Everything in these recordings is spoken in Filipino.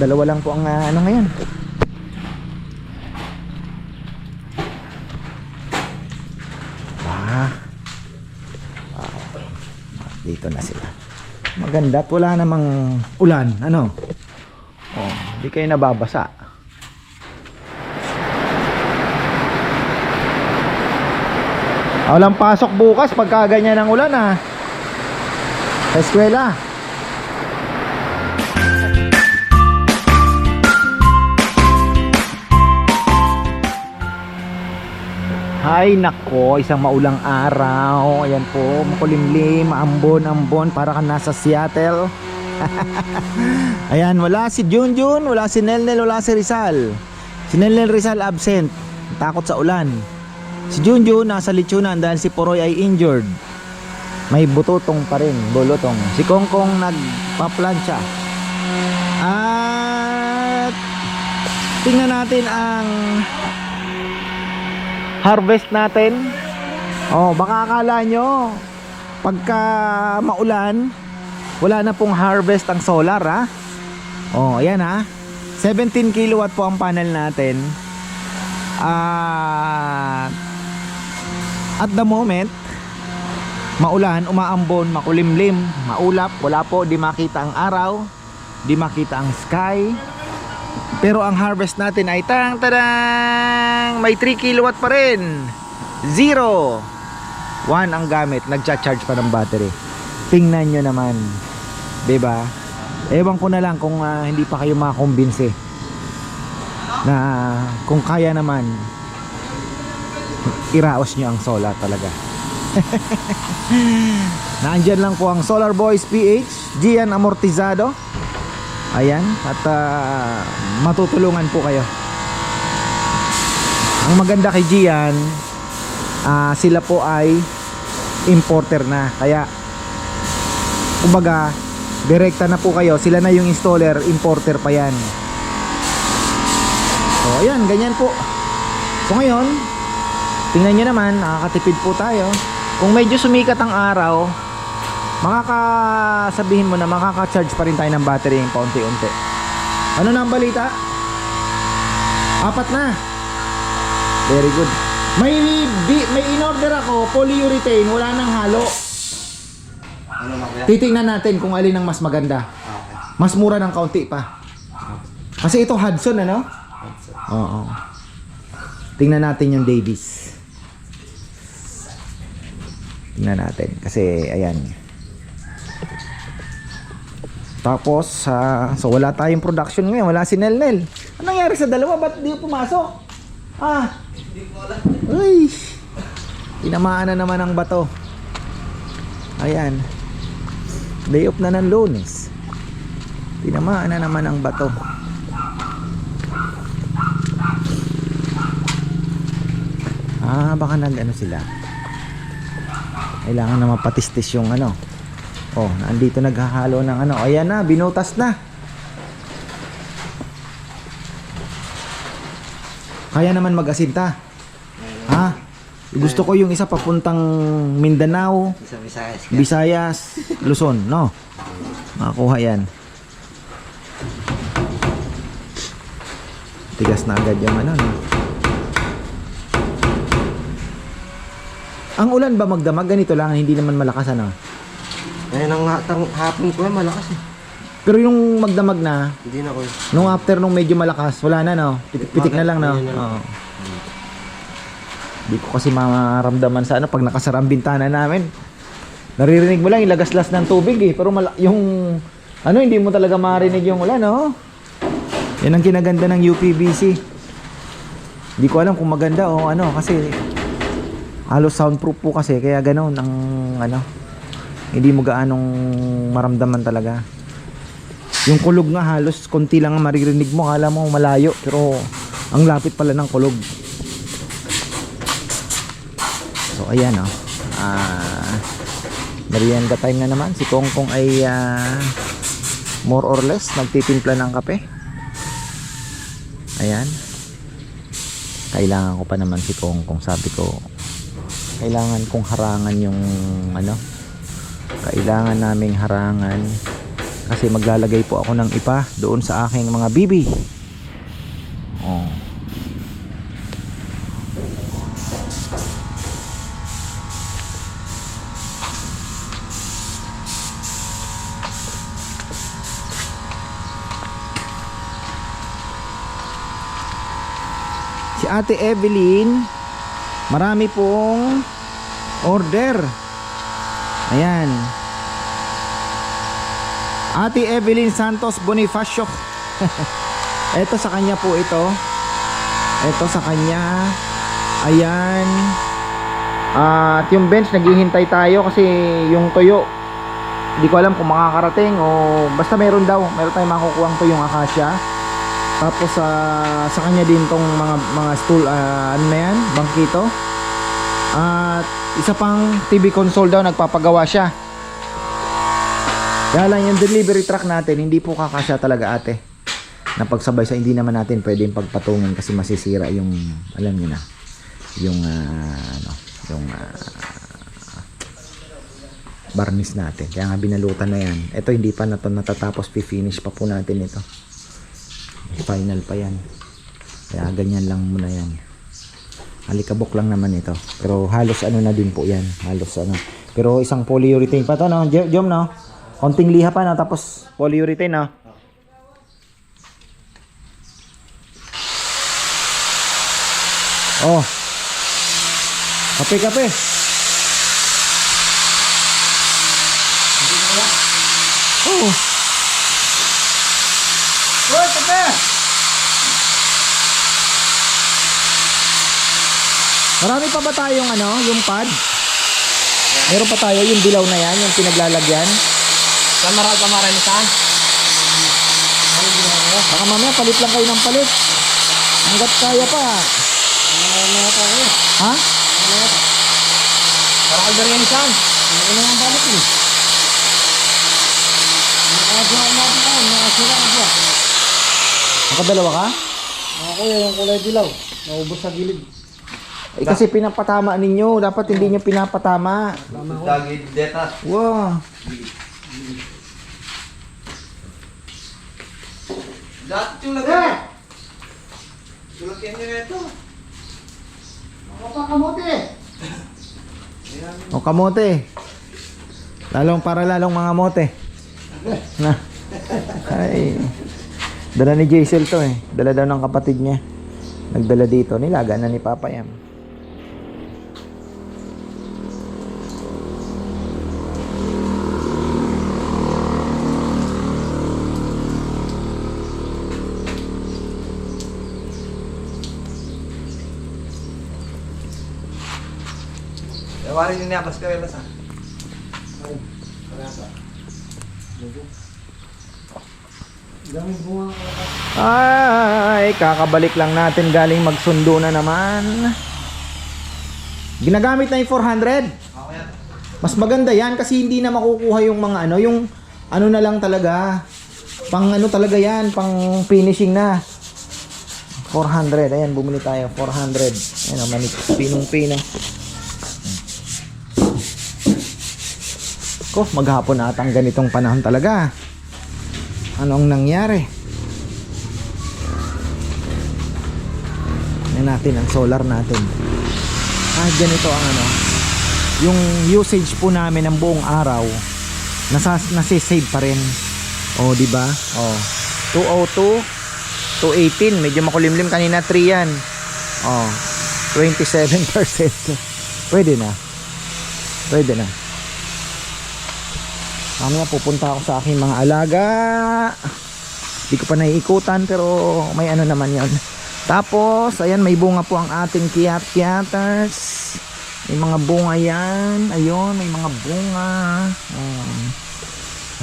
Dalawa lang po ang ano ngayon. Dito na sila. Maganda at wala namang ulan. Ano? Oh, hindi kayo nababasa. Walang pasok bukas pagka ganyan ang ulan sa eskwela. Hay nako, isang maulang araw. Ayan po, makulimlim, ambon, para ka nasa Seattle. Ayan, wala si Junjun, wala si Nelnel, wala si Rizal. Si Nelnel Rizal absent, takot sa ulan. Si Junjun nasa lechonan dahil si Poroy ay injured. May bututong pa rin, bulutong. Si Kongkong nagpa-plancha. At tingnan natin ang harvest natin. Oh, baka akala nyo pagka maulan wala na pong harvest ang solar Oh, ayan 17 kilowatt po ang panel natin. At the moment maulan, umaambon, makulimlim, maulap, wala po, di makita ang araw, di makita ang sky. Pero ang harvest natin ay tadang, may 3 kilowatt pa rin. 0 1 ang gamit, nagcha-charge pa ng battery. Tingnan nyo naman, diba? Ewan ko na lang kung hindi pa kayo makakumbinse na kung kaya naman iraos nyo ang solar talaga. Naandyan lang po ang Solar Boys PH, Gian Amortizado. Ayan, at matutulungan po kayo. Ang maganda kay Gian, sila po ay importer na. Kaya kumbaga direkta na po kayo, sila na yung installer, importer pa yan. So ayan, ganyan po. So ngayon, tingnan nyo naman, nakakatipid po tayo. Kung medyo sumikat ang araw, makakasabihin mo na makaka-charge pa rin tayo ng battery yung paunti-unti. Ano na ang balita? 4 na. Very good. May in-order ako, polyurethane, wala nang halo. Titingnan natin kung alin ang mas maganda. Mas mura ng kaunti pa. Kasi ito Hudson, ano? Oo. Tingnan natin yung Davis. Tingnan natin kasi ayan. Tapos so wala tayong production ngayon, wala si Nelnel. Anong nangyari sa dalawa? Ba't di pumasok? Hindi ko alam. Uy, tinamaan na naman ang bato. Ayan, day off na ng Lunes, tinamaan na naman ang bato. Baka nag-ano sila, kailangan na mapatistis yung ano. Oh, nandito naghahalo ng ano. Ayan na, binutas na. Kaya naman mag-asinta. Gusto ko yung isa papuntang Mindanao, Visayas, Luzon, no? Makakuha yan. Tigas na agad yung ano, no? Ang ulan ba magdamag? Ganito lang, hindi naman malakas, ano? Ayun ang hapon ko malakas Pero yung magdamag na, hindi na ko. nung after nung medyo malakas, wala na, no? Pitik na lang, no? Oo. Hindi ko kasi maramdaman sa ano pag nakasara ang bintana namin. Naririnig mo lang yung lagaslas ng tubig pero yung ano, hindi mo talaga marinig yung ulan, no? Yan ang kinaganda ng UPVC. Hindi ko alam kung maganda o ano kasi halos soundproof po kasi kaya ganoon ang ano, hindi mo gaanong maramdaman talaga. Yung kulog nga halos konti lang ang maririnig mo, akala mo malayo pero ang lapit pala ng kulog. So ayan merienda time na naman. Si Kongkong ay more or less nagtitimpla ng kape. Ayan, kailangan ko pa naman si Kongkong. Sabi ko kailangan kong harangan yung ano, kailangan naming harangan Kasi maglalagay po ako ng ipa doon sa aking mga bibi. Oh. Si Ate Evelyn, marami pong order. Ayan. Ate Evelyn Santos Bonifacio. Ito sa kanya po ito. Ito sa kanya. Ayan. At yung bench naghihintay tayo kasi yung tuyo, hindi ko alam kung makakarating o basta meron daw. Meron tayong makukuha ang tuyong akasya. Tapos sa kanya din tong mga stool, ano na yan, bangkito. At isa pang TV console daw, nagpapagawa siya. Kaya lang yung delivery truck natin, hindi po kakasya talaga ate. Na pagsabay sa hindi naman natin pwedeng pagpatungin kasi masisira yung, alam niyo na, yung barnis natin. Kaya nga binalutan na yan. Ito hindi pa natatapos, finish pa po natin ito. Final pa yan. Kaya ganyan lang muna yan. Alikabok lang naman ito. Pero halos ano na din po yan. Halos ano. Pero isang polyurethane pa to, no? Jom, no? Konting liha pa, no? Tapos polyurethane, no? Oh. Kape. Oh. Uy, kape! Marami pa ba tayong ano, yung pad? Meron pa tayo yung dilaw na yan, yung pinaglalagyan. Marami saan? Baka mamaya palit lang kayo ng palit. Hanggat kaya pa. Ha? Para ka rin saan? Ano nga balik eh? Nakadalawa ka? Ako yung kulay dilaw. Naubos sa gilid. Eh kasi pinapatama ninyo. Dapat hindi nyo pinapatama. Tagid deta. Wow. Dati yung lagay. Sulagyan nyo na ito. Kamote. O kamote. Lalong mga mote. Na. Ay. Dala ni Jaisel to eh. Dala daw ng kapatid niya. Nagdala dito. Nilaga na ni Papa Yam. Tawarin nyo niya, mas kaya lasa. Ay, kalasa. Daming bunga kalasa. Ay, kakabalik lang natin galing magsundo na naman. Ginagamit na yung 400. Ako yan. Mas maganda yan kasi hindi na makukuha yung mga ano, yung ano na lang talaga. Pang ano talaga yan, pang finishing na. 400, ayan bumili tayo, 400. Ayan, manik, pinong-pinong. Ko, maghapon na atang ganitong panahon talaga. Anong nangyari? Yan natin ang solar natin. Ganito ang ano. Yung usage po namin ng buong araw nasi-save pa rin. Oh, di ba? Oh. 202, 218, medyo makulimlim kanina 3 yan. Oh. 27%. Pwede na. Mamaya pupunta ako sa aking mga alaga. Hindi ko pa naiikutan pero may ano naman yon. Tapos ayan, may bunga po ang ating kiat-kiaters. May mga bunga yan. Ayun, may mga bunga.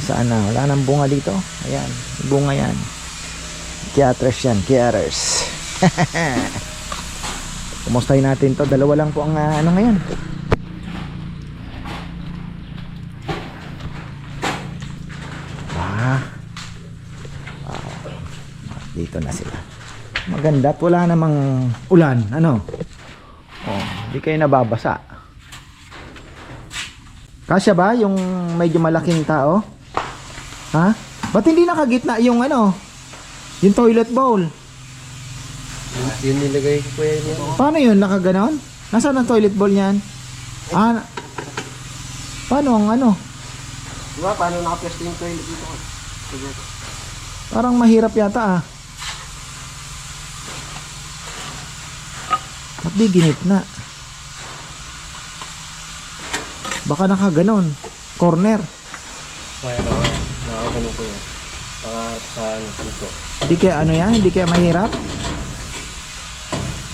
Saan na? Wala nang bunga dito. Ayan, may bunga yan. Kiaters yan, kiaters. Kumustahin natin to. Dalawa lang po ang ano ngayon. Dito na sila. Maganda at wala namang ulan. Ano? Oh, di kayo nababasa. Kasya ba yung medyo malaking tao? Ha? Ba't hindi nakagitna yung ano? Yung toilet bowl? Yun nilagay ko yan yan. Paano yun? Nakaganon? Nasaan ang toilet bowl niyan? Ah, paano ang ano? Diba, paano nakapesto yung toilet dito? Parang mahirap yata ah. Ba't di ginitna? Baka nakaganon. Corner. Kaya nakakano ko yan. Sa ano, dito. Hindi kaya ano yan? Hindi kaya mahirap?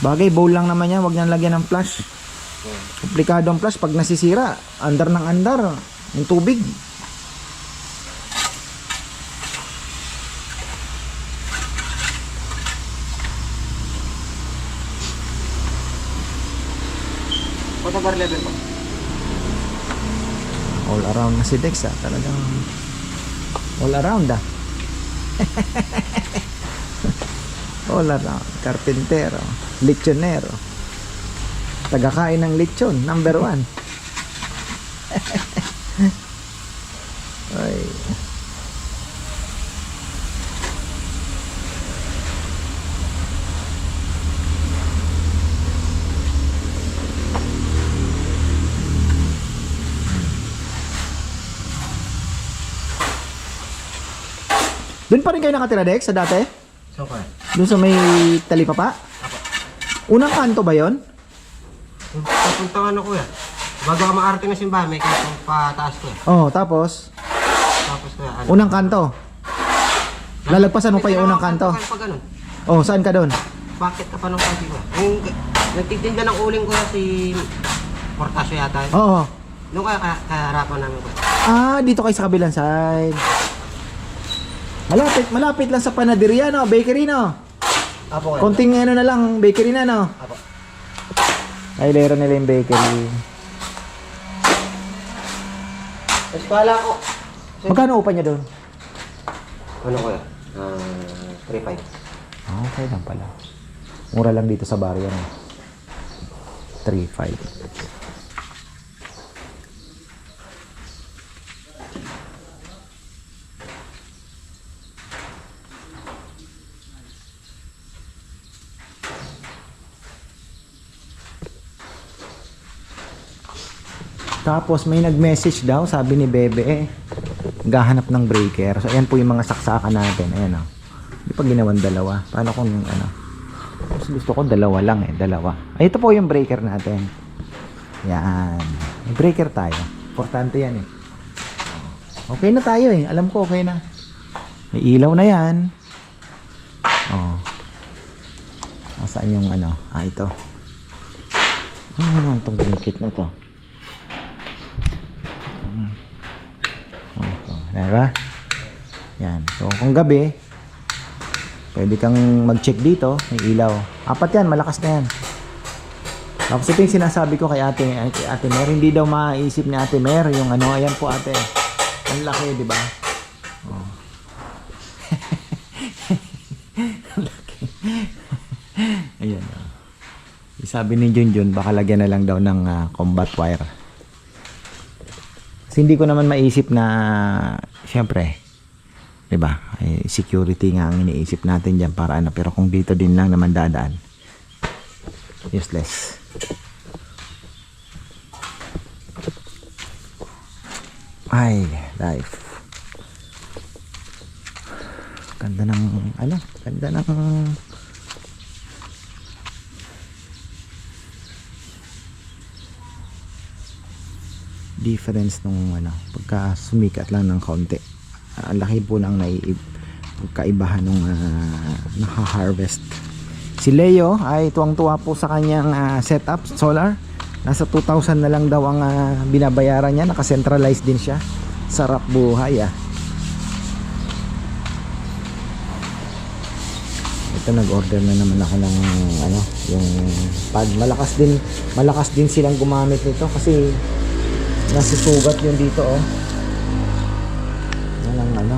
Bagay, bowl lang naman yan. Huwag niyang lagyan ng flash. Komplikado ang flash pag nasisira. Andar ng andar. Yung tubig. What bar level ba? All around na si Dex ah. Talagang all around ah. All around. Carpintero. Lechonero. Tagakain ng lechon. Number 1. Ay. Doon pa rin kayo nakatira, Dex, sa dati? So, kaya? Doon sa may talipapa? Unang kanto ba yon? Papunta nga na kuya. Bago ka maarte ng simbahan, may kantong pataas ko eh. Oh, tapos Tapos kuya, ano? unang kanto. Lalagpasan mo pa yung unang kanto. Pag ganun, Oh, saan ka doon? bakit ka pa nung kanti kuya? Yung nagtitinda ng uling kuya si Portasio yata. Oo. Nung kaya kaharapan namin kuya. Ah, dito kayo sa kabilang side. Malapit lang sa panaderia, no? Bakery, no? Apo kuya. Konting ano na lang, bakery na, no? Apo. Ay, lero nila yung bakery. Tapos pala ko. Magkano upa niya doon? Ano kuya? 3.5. Ah, okay lang pala. Mura lang dito sa baryo, no? 3.5. Tapos may nag-message daw, sabi ni Bebe gahanap ng breaker. So ayan po yung mga saksakan natin. Ayan oh. Hindi pa ginawan dalawa. Paano kung ano? Mas gusto ko dalawa lang eh, dalawa. Ay, ito po yung breaker natin. Yan. May breaker tayo. Importante yan eh. Okay na tayo eh. Alam ko okay na. May ilaw na yan. Oh. Saan yung ano? Ah, ito. Ano naman itong blanket na to? Diba? Yan. So, kung gabi, pwede kang mag-check dito. May ilaw. 4 yan. Malakas na yan. Tapos ito yung sinasabi ko kay ate Mer. Hindi daw maisip ni ate Mer yung ano. Ayan po ate. Ang laki, di ba? Oh. Ang laki. Ayan. Oh. Sabi ni Junjun, baka lagyan na lang daw ng combat wire. Kasi hindi ko naman maisip na syempre, 'di ba? Security nga ang iniisip natin diyan para ano, pero kung dito din lang naman dadaan. Useless. Ay, life. Ganda ng ano, ganda ng difference nung ano, pagka sumikat lang ng kaunti. Ang laki po ng pagkaibahan nung naka-harvest. Si Leo ay tuwang-tuwa po sa kanyang setup solar. Nasa 2,000 na lang daw ang binabayaran niya. Naka-centralized din siya. Sarap buhay ah. Ito nag-order na naman ako ng ano, yung pad. Malakas din silang gumamit nito kasi nasusugat yun dito oh. Yan ang ano.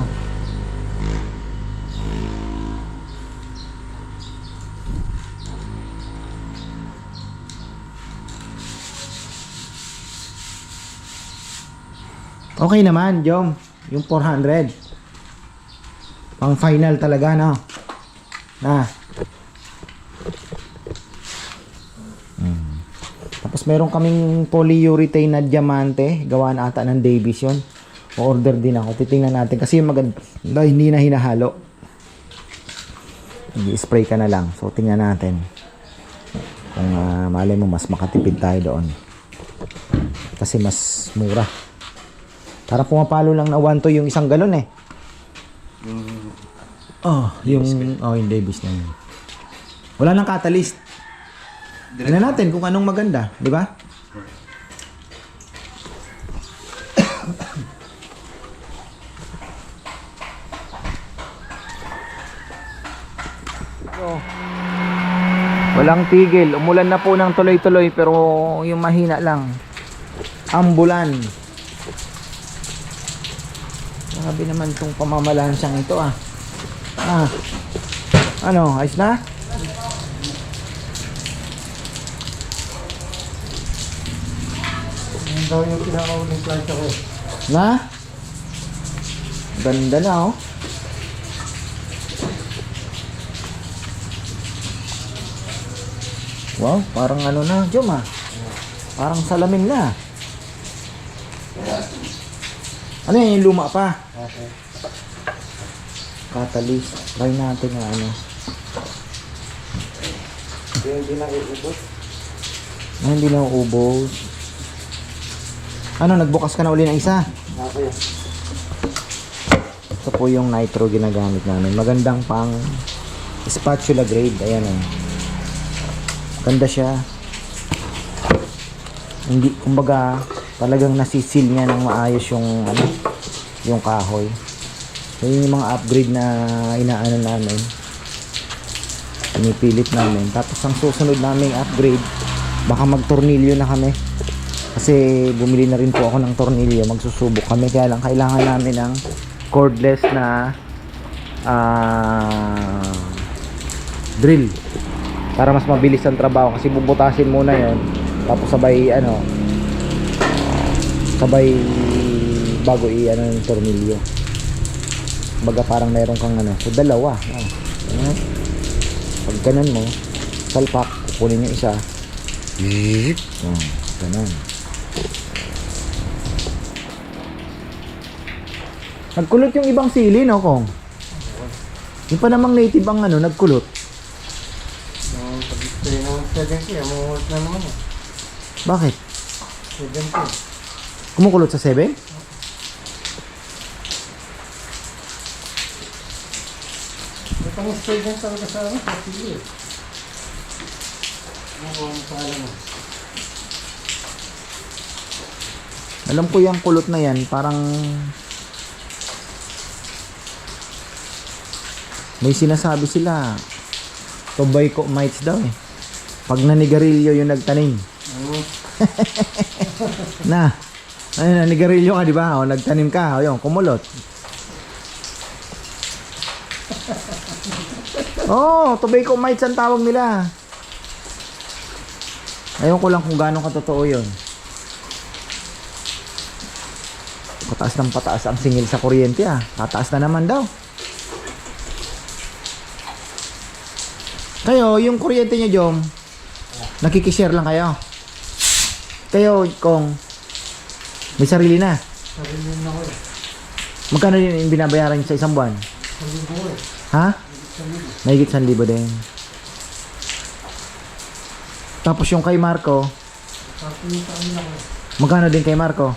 Okay naman, Jom. Yung 400. Pang final talaga, no? Na. Tapos meron kaming polyurethane na diamante, gawaan ata ng Davis yun. O-order din ako. Titingnan natin kasi yung maganda, hindi na hinahalo. I-spray ka na lang. So tingnan natin. Kung malay mo mas makatipid tayo doon. Kasi mas mura. Para pumapalo lang na 1 to yung isang galon eh. Yung Davis na yun. Wala nang catalyst. Tingnan natin kung anong maganda, di ba? Walang tigil. Umulan na po ng tuloy-tuloy pero yung mahina lang. Ambulan. Grabe naman tong pamamalansang ito ah. Ano, ayos na? Yan daw yung pinakauling plancha ko. Na? Ganda na oh. Wow, parang ano na, Jom ah. Parang salamin na. Ano yan, yung luma pa? Okay. Catalyst. Try natin na ano. Hindi na iubos. Hindi na ubos. Ano, nagbukas ka na uli ng isa? Ako yan. Ito po yung nitro ginagamit namin. Magandang pang spatula grade. Ayan oh. Ganda siya. Hindi, kumbaga, talagang nasisil niya ng maayos yung ano, yung kahoy. So yun yung mga upgrade na inaano namin. Pinipilit namin. Tapos ang susunod naming upgrade, baka magtornilyo na kami. Kasi bumili na rin po ako ng tornilyo. Magsusubok kami. Kaya lang kailangan namin ng cordless na drill. Para mas mabilis ang trabaho. Kasi bubutasin muna yon. Tapos sabay sabay bago i-ano yung tornilyo. Baga parang meron kang ano. So dalawa. Pag ganun mo, salpak, kukunin yung isa. Ganun. Nagkulot yung ibang sili, no, Kong? Yung pa namang native ang ano, nagkulot. Yung pag-display ng 70, amuhot na naman eh. Bakit? 70. Kumukulot sa 7? May pang-spray din talaga sa ano, sa pili eh. Ano ang pala mo? Alam ko yung kulot na yan, parang may sinasabi sila tobacco mites daw eh. Pag nanigarilyo yung nagtanim. Na, nanigarilyo ka, di ba? O, nagtanim ka, o yun, kumulot. Oh, tobacco mites ang tawag nila. Ayun ko lang kung gaano katotoo yun. Pataas ng pataas ang singil sa kuryente ah. Tataas na naman daw. Kayo, yung kuryente nyo, Jom, nakikishare lang kayo. Kayo, Kong, may sarili na. Sarili na ako eh. Magkano din yung binabayaran sa isang buwan? Sarili ko eh. Ha? Mahigit 1,000 din. Tapos yung kay Marco, magkano din kay Marco?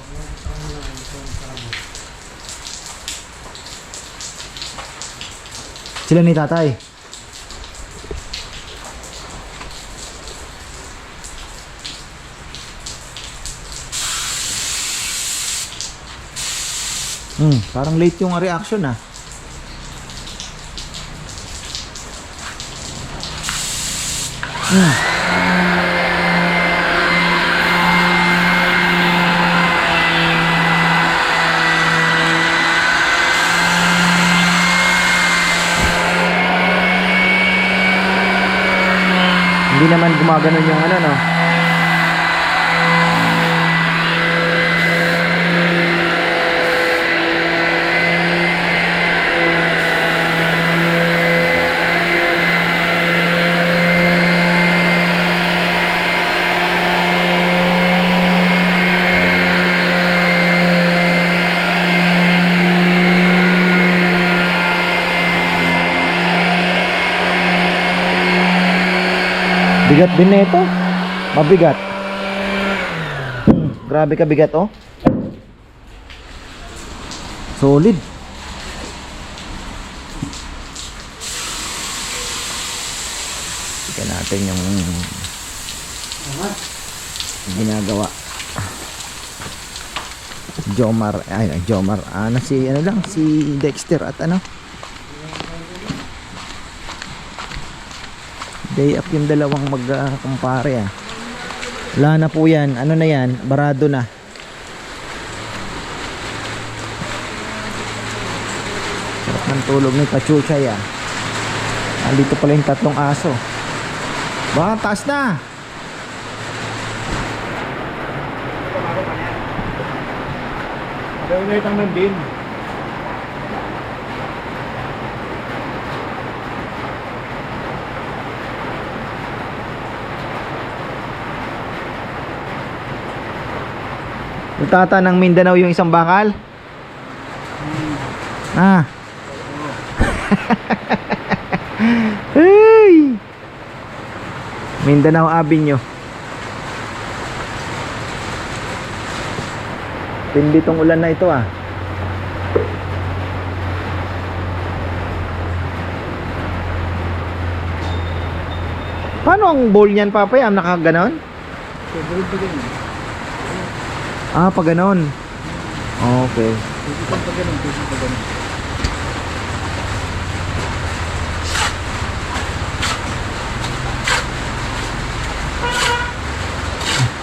Sila ni tatay. Parang late yung reaction ah. Hindi naman gumaganon yung ano no. Bigat din na ito. Mabigat. Grabe ka bigat oh. Solid. Tingnan natin yung ginagawa. Jomar, ay Jomar. Si ano lang, si Dexter at ano. Day up yung dalawang magkumpare Wala na po yan. Ano na yan? Barado na. Sarap ng tulog ni Pachuchay Andito pala yung tatlong aso. Baka taas na. Gawin na itang nandin. Utata ng Mindanao yung isang bakal? Hey! Mindanao Avenue. Tindi tong ulan na ito Paano ang bowl niyan, Papay? Nakaganon? Pag ganon. Okay.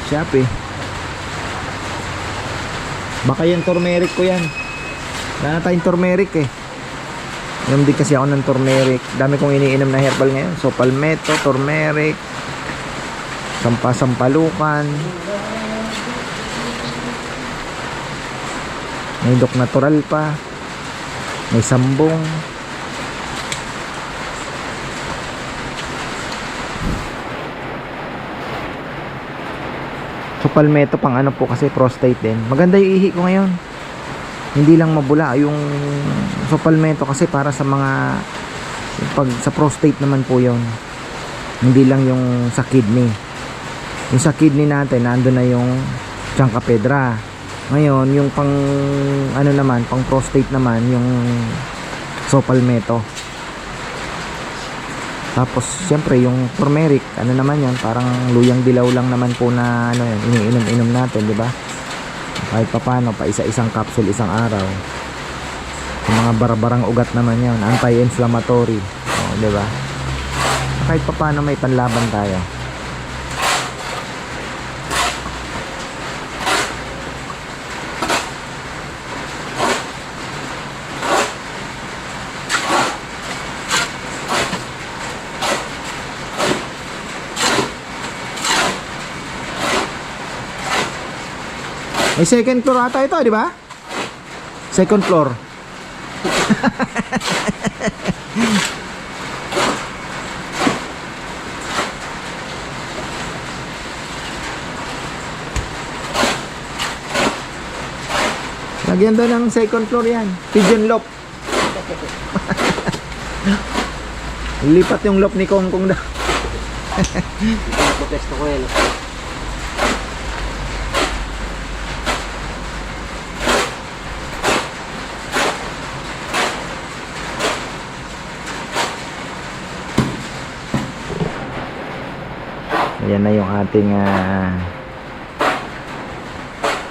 Shopee. Baka yung turmeric ko yan. Wala na tayong turmeric Inom din kasi ako ng turmeric. Dami kong iniinom na herbal ngayon. So palmetto, turmeric, sampasampalukan. May dok natural pa. May sambong. So palmetto pang ano po kasi prostate din. Maganda yung ihi ko ngayon. Hindi lang mabula yung so palmetto kasi para sa mga pag sa prostate naman po yon. Hindi lang yung sa kidney. Yung sa kidney natin nandoon na yung Chancapedra. Ngayon yung pang ano naman, pang prostate naman yung so palmetto. Tapos siyempre yung turmeric, ano naman yan, parang luyang dilaw lang naman po na ano yan, iniinom-inom natin, di ba? Kahit papaano, pa isa-isang capsule isang araw. Yung mga barabarang ugat naman yan, anti-inflammatory, di ba? Kahit papaano may panlaban tayo. May second floor ata ito, di ba? Second floor. Lagyan doon ng second floor yan. Pigeon loft. Lipat yung loft ni Kong Kong daw. Protesto ko yan. Ayan na yung ating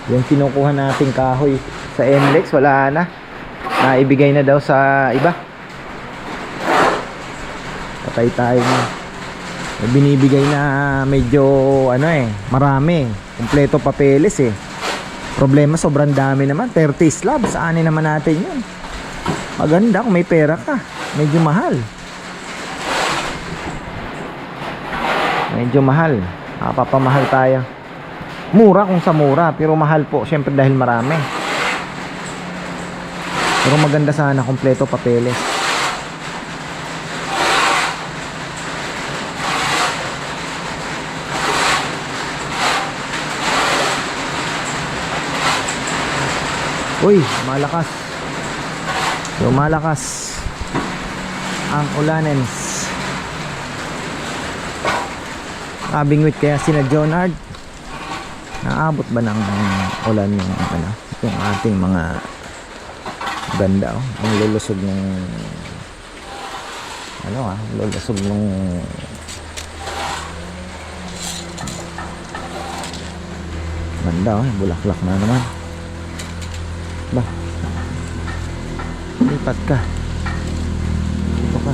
yung kinukuha nating kahoy sa NLEX, wala na. Naibigay na daw sa iba. Patay tayo na. Binibigay na medyo marami. Kompleto papeles Problema sobrang dami naman. 30 slabs, ani naman natin yun. Maganda kung may pera ka. Medyo mahal. Medyo mahal. Papamahal tayo. Mura kung sa mura, pero mahal po syempre dahil marami. Pero maganda sana kompleto papeles. Uy, malakas. Lumalakas ang ulanens. Abingwit kaya sina Jonard. Naabot ba ng ulan yung ano, yung ating mga ganda oh. Ang lulusog ng ano lulusog ng ganda oh, bulaklak na naman. Ba? Lipat ka. Dito ka.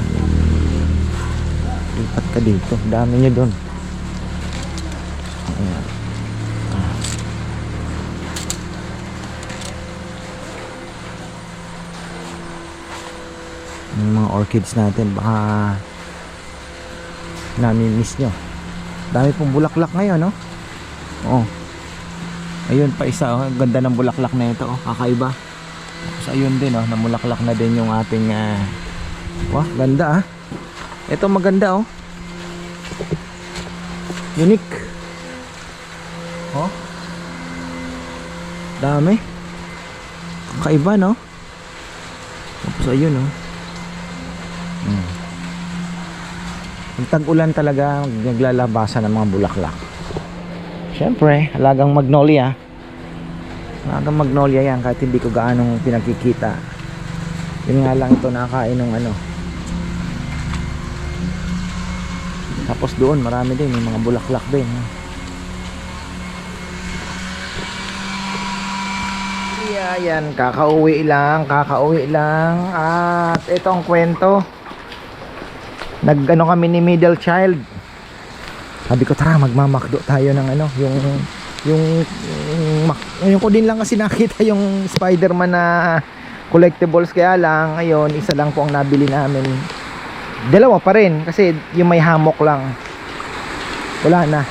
Lipat ka dito. Dami nyo doon. Ayan. Yung mga orchids natin baka nami-miss nyo. Dami pong bulaklak ngayon no? Oh. Ayun pa isa oh. Ganda ng bulaklak na ito oh. Kakaiba. Tapos ayun din oh. Namulaklak na din yung ating wah ganda ah. Ito maganda oh. Unique. Oh. Dami. Kakaiba no? Tapos ayun oh. Ang tag-ulan talaga naglalabasan ng mga bulaklak. Siyempre, alagang magnolia. Alagang magnolia yan kahit hindi ko gaanong pinakikita. Yun nga lang ito nakakain ng ano. Tapos doon marami din yung mga bulaklak din. Yan, kakauwi lang. At itong kwento. Nag-ano kami ni middle child. Sabi ko tara magmamakdo tayo ng ano, yung ko din lang kasi nakita yung Spider-Man na collectibles kaya lang ngayon isa lang po ang nabili namin. Dalawa pa rin kasi yung may hammock lang. Wala na.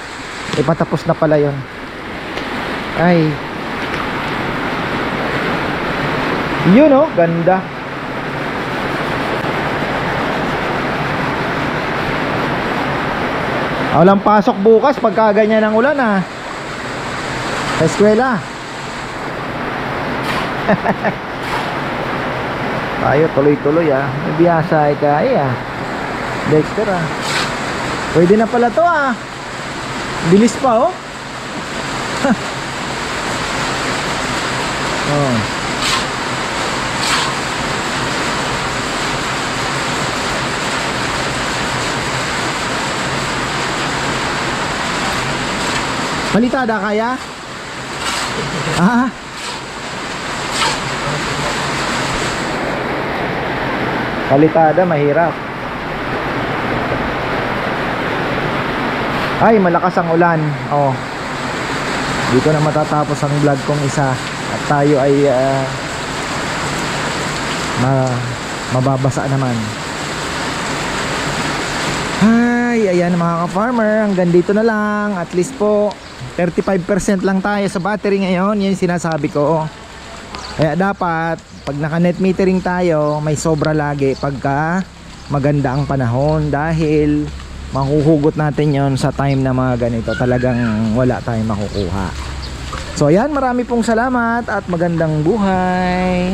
Ipatapos na pala yon. Ay. Yun oh, ganda. Walang pasok bukas pagka ganyan ang ulan ah. Sa eskwela. Tayo tuloy-tuloy ah. May biyasa ay kaya ah. Dexter ah. Pwede na pala to ah. Bilis pa oh. Oh. Palitada kaya? Ah. Palitada mahirap. Ay, malakas ang ulan. Oh. Dito na matatapos ang vlog kong isa at tayo ay mababasa naman. Ay, ayan mga ka-farmer, hanggang dito na lang. At least po 35% lang tayo sa battery ngayon. Yan yung sinasabi ko. Kaya dapat pag naka net metering tayo, may sobra lagi pagka maganda ang panahon, dahil mahuhugot natin yon sa time na mga ganito. Talagang wala tayong makukuha. So ayan, marami pong salamat at magandang buhay.